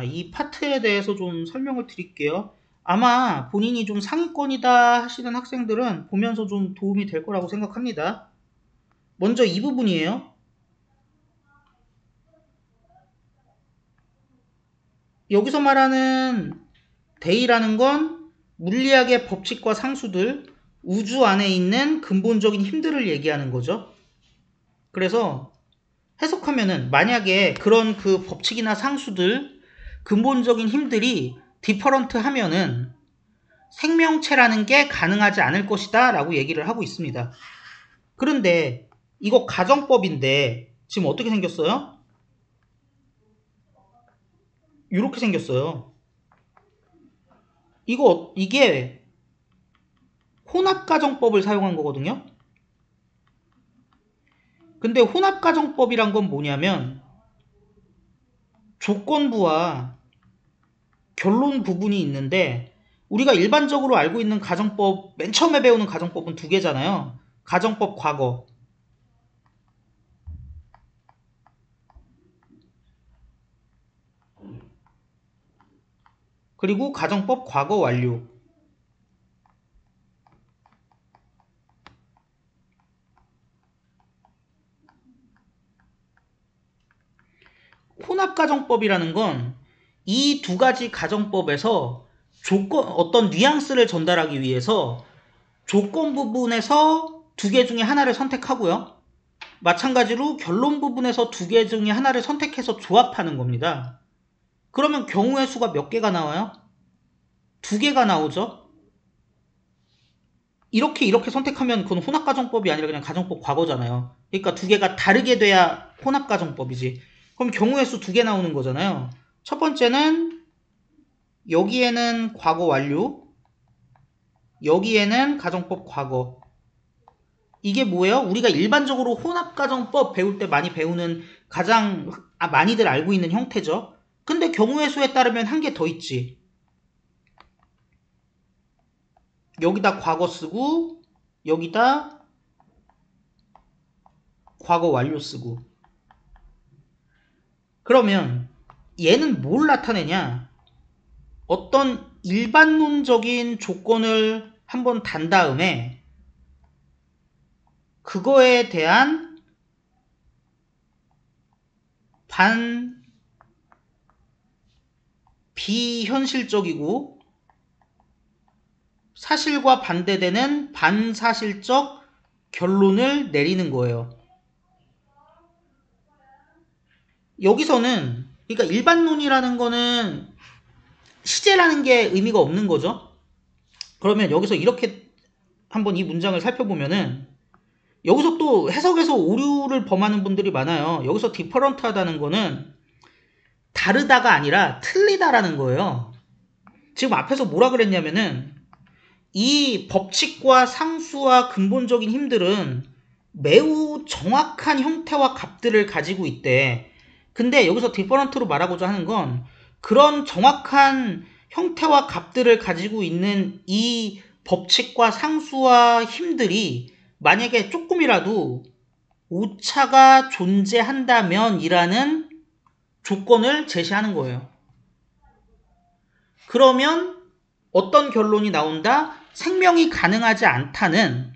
이 파트에 대해서 좀 설명을 드릴게요. 아마 본인이 좀 상위권이다 하시는 학생들은 보면서 좀 도움이 될 거라고 생각합니다. 먼저 이 부분이에요. 여기서 말하는 대의라는 건 물리학의 법칙과 상수들, 우주 안에 있는 근본적인 힘들을 얘기하는 거죠. 그래서 해석하면은 만약에 그런 그 법칙이나 상수들, 근본적인 힘들이 디퍼런트 하면은 생명체라는 게 가능하지 않을 것이다 라고 얘기를 하고 있습니다. 그런데 이거 가정법인데 지금 어떻게 생겼어요? 이렇게 생겼어요. 이게 혼합가정법을 사용한 거거든요. 근데 혼합가정법이란 건 뭐냐면 조건부와 결론 부분이 있는데 우리가 일반적으로 알고 있는 가정법, 맨 처음에 배우는 가정법은 두 개잖아요. 가정법 과거, 그리고 가정법 과거 완료. 혼합가정법이라는 건 이 두 가지 가정법에서 어떤 뉘앙스를 전달하기 위해서 조건 부분에서 두 개 중에 하나를 선택하고요. 마찬가지로 결론 부분에서 두 개 중에 하나를 선택해서 조합하는 겁니다. 그러면 경우의 수가 몇 개가 나와요? 두 개가 나오죠? 이렇게 선택하면 그건 혼합가정법이 아니라 그냥 가정법 과거잖아요. 그러니까 두 개가 다르게 돼야 혼합가정법이지. 그럼 경우의 수 두 개 나오는 거잖아요. 첫 번째는 여기에는 과거 완료, 여기에는 가정법 과거. 이게 뭐예요? 우리가 일반적으로 혼합가정법 배울 때 많이 배우는 가장 많이들 알고 있는 형태죠. 근데 경우의 수에 따르면 한 개 더 있지. 여기다 과거 쓰고 여기다 과거 완료 쓰고. 그러면 얘는 뭘 나타내냐? 어떤 일반론적인 조건을 한번 단 다음에 그거에 대한 비현실적이고 사실과 반대되는 반사실적 결론을 내리는 거예요. 여기서는 그러니까 일반론이라는 거는 시제라는 게 의미가 없는 거죠. 그러면 여기서 이렇게 한번 이 문장을 살펴보면은 여기서 또 해석에서 오류를 범하는 분들이 많아요. 여기서 디퍼런트하다는 거는 다르다가 아니라 틀리다라는 거예요. 지금 앞에서 뭐라 그랬냐면은 이 법칙과 상수와 근본적인 힘들은 매우 정확한 형태와 값들을 가지고 있대. 근데 여기서 디퍼런트로 말하고자 하는 건 그런 정확한 형태와 값들을 가지고 있는 이 법칙과 상수와 힘들이 만약에 조금이라도 오차가 존재한다면 이라는 조건을 제시하는 거예요. 그러면 어떤 결론이 나온다? 생명이 가능하지 않다는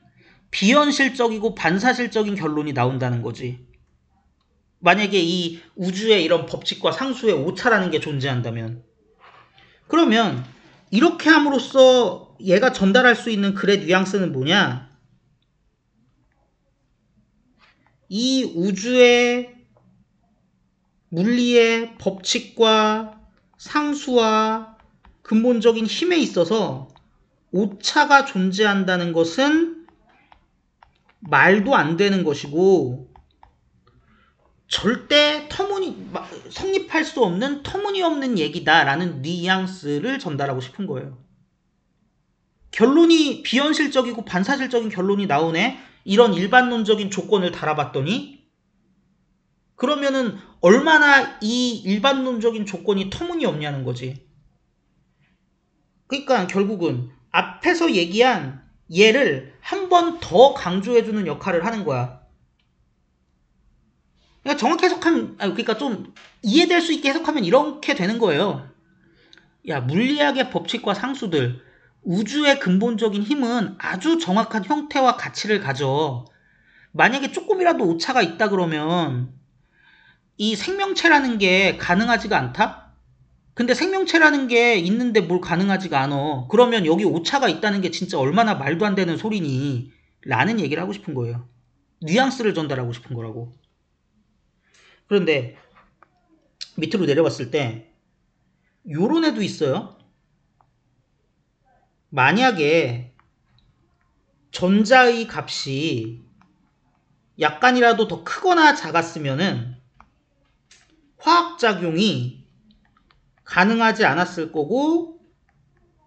비현실적이고 반사실적인 결론이 나온다는 거지. 만약에 이 우주에 이런 법칙과 상수의 오차라는 게 존재한다면. 그러면 이렇게 함으로써 얘가 전달할 수 있는 글의 뉘앙스는 뭐냐? 이 우주의 물리의 법칙과 상수와 근본적인 힘에 있어서 오차가 존재한다는 것은 말도 안 되는 것이고 절대 성립할 수 없는 터무니없는 얘기다라는 뉘앙스를 전달하고 싶은 거예요. 결론이 비현실적이고 반사실적인 결론이 나오네. 이런 일반론적인 조건을 달아봤더니 그러면은 얼마나 이 일반론적인 조건이 터무니없냐는 거지. 그러니까 결국은 앞에서 얘기한 얘를 한 번 더 강조해주는 역할을 하는 거야. 그러니까 정확히 해석하면, 그러니까 좀 이해될 수 있게 해석하면 이렇게 되는 거예요. 야, 물리학의 법칙과 상수들, 우주의 근본적인 힘은 아주 정확한 형태와 가치를 가져. 만약에 조금이라도 오차가 있다 그러면 이 생명체라는 게 가능하지가 않다? 근데 생명체라는 게 있는데 뭘 가능하지가 않아. 그러면 여기 오차가 있다는 게 진짜 얼마나 말도 안 되는 소리니? 라는 얘기를 하고 싶은 거예요. 뉘앙스를 전달하고 싶은 거라고. 그런데 밑으로 내려봤을 때 요런 애도 있어요. 만약에 전자의 값이 약간이라도 더 크거나 작았으면은 화학작용이 가능하지 않았을 거고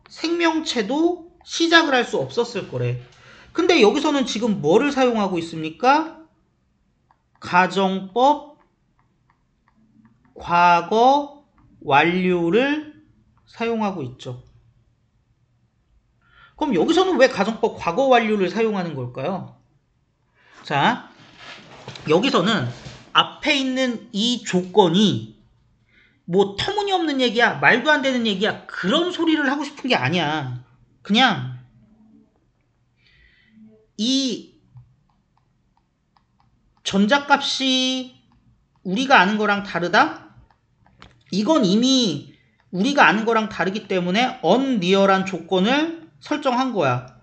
생명체도 시작을 할 수 없었을 거래. 근데 여기서는 지금 뭐를 사용하고 있습니까? 가정법 과거 완료를 사용하고 있죠. 그럼 여기서는 왜 가정법 과거 완료를 사용하는 걸까요? 자, 여기서는 앞에 있는 이 조건이 뭐 터무니없는 얘기야, 말도 안 되는 얘기야, 그런 소리를 하고 싶은 게 아니야. 그냥 이 전자값이 우리가 아는 거랑 다르다? 이건 이미 우리가 아는 거랑 다르기 때문에 언리얼한 조건을 설정한 거야.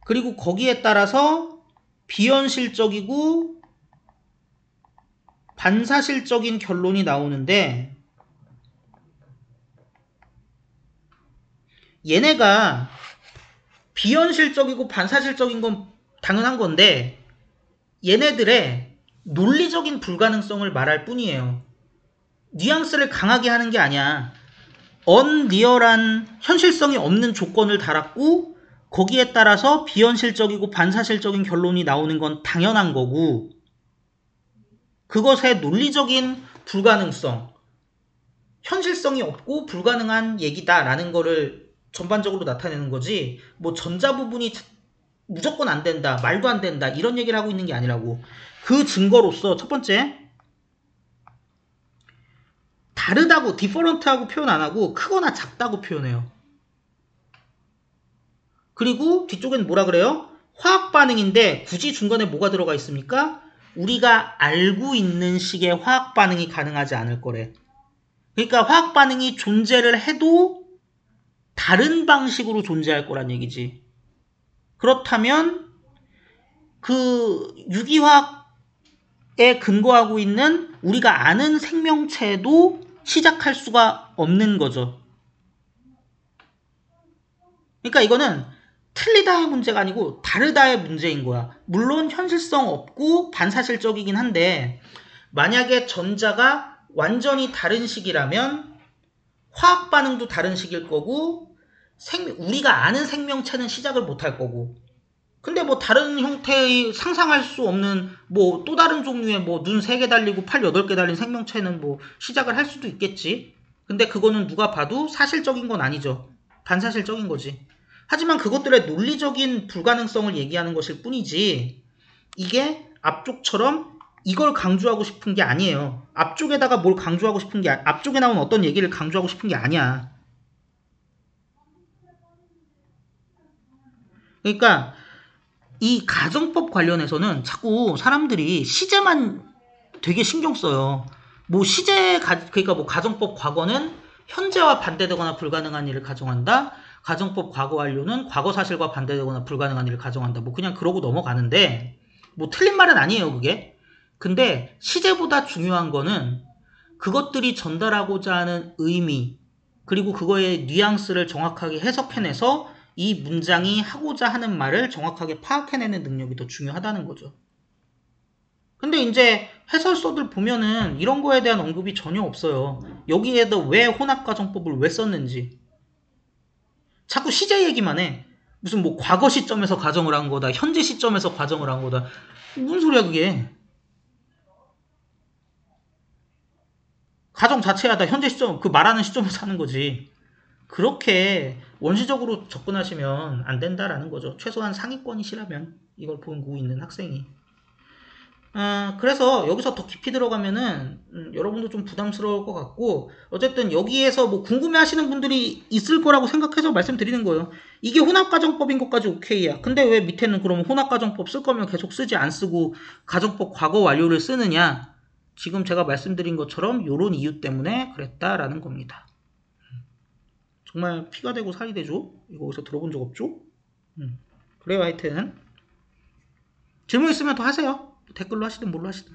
그리고 거기에 따라서 비현실적이고 반사실적인 결론이 나오는데 얘네가 비현실적이고 반사실적인 건 당연한 건데 얘네들의 논리적인 불가능성을 말할 뿐이에요. 뉘앙스를 강하게 하는 게 아니야. 언리얼한 현실성이 없는 조건을 달았고 거기에 따라서 비현실적이고 반사실적인 결론이 나오는 건 당연한 거고 그것의 논리적인 불가능성, 현실성이 없고 불가능한 얘기다라는 거를 전반적으로 나타내는 거지 뭐 전자 부분이 무조건 안 된다, 말도 안 된다 이런 얘기를 하고 있는 게 아니라고. 그 증거로서 첫 번째 다르다고 디퍼런트하고 표현 안 하고 크거나 작다고 표현해요. 그리고 뒤쪽엔 뭐라 그래요? 화학 반응인데 굳이 중간에 뭐가 들어가 있습니까? 우리가 알고 있는 식의 화학 반응이 가능하지 않을 거래. 그러니까 화학 반응이 존재를 해도 다른 방식으로 존재할 거란 얘기지. 그렇다면 그 유기화학에 근거하고 있는 우리가 아는 생명체도 시작할 수가 없는 거죠. 그러니까 이거는 틀리다의 문제가 아니고 다르다의 문제인 거야. 물론 현실성 없고 반사실적이긴 한데 만약에 전자가 완전히 다른 식이라면 화학 반응도 다른 식일 거고 우리가 아는 생명체는 시작을 못할 거고 근데 뭐 다른 형태의 상상할 수 없는 뭐 또 다른 종류의 뭐 눈 3개 달리고 팔 8개 달린 생명체는 뭐 시작을 할 수도 있겠지. 근데 그거는 누가 봐도 사실적인 건 아니죠. 반사실적인 거지. 하지만 그것들의 논리적인 불가능성을 얘기하는 것일 뿐이지 이게 앞쪽처럼 이걸 강조하고 싶은 게 아니에요. 앞쪽에다가 뭘 강조하고 싶은 게 앞쪽에 나온 어떤 얘기를 강조하고 싶은 게 아니야. 그러니까 이 가정법 관련해서는 자꾸 사람들이 시제만 되게 신경 써요. 뭐 그러니까 뭐 가정법 과거는 현재와 반대되거나 불가능한 일을 가정한다. 가정법 과거 완료는 과거 사실과 반대되거나 불가능한 일을 가정한다. 뭐 그냥 그러고 넘어가는데 뭐 틀린 말은 아니에요, 그게. 근데 시제보다 중요한 거는 그것들이 전달하고자 하는 의미 그리고 그거의 뉘앙스를 정확하게 해석해내서 이 문장이 하고자 하는 말을 정확하게 파악해내는 능력이 더 중요하다는 거죠. 근데 이제 해설서들 보면은 이런 거에 대한 언급이 전혀 없어요. 여기에다 왜 혼합가정법을 왜 썼는지. 자꾸 시제 얘기만 해. 무슨 뭐 과거 시점에서 가정을 한 거다. 현재 시점에서 가정을 한 거다. 무슨 소리야 그게. 가정 자체야 다 현재 시점, 그 말하는 시점에서 하는 거지. 그렇게 원시적으로 접근하시면 안 된다라는 거죠. 최소한 상위권이시라면 이걸 보고 있는 학생이. 그래서 여기서 더 깊이 들어가면은 여러분도 좀 부담스러울 것 같고 어쨌든 여기에서 뭐 궁금해하시는 분들이 있을 거라고 생각해서 말씀드리는 거예요. 이게 혼합가정법인 것까지 오케이야. 근데 왜 밑에는 그러면 혼합가정법 쓸 거면 계속 쓰지 안 쓰고 가정법 과거 완료를 쓰느냐? 지금 제가 말씀드린 것처럼 요런 이유 때문에 그랬다라는 겁니다. 정말 피가 되고 살이 되죠? 이거 어디서 들어본 적 없죠? 그래요. 하여튼 질문 있으면 더 하세요. 댓글로 하시든 뭘로 하시든.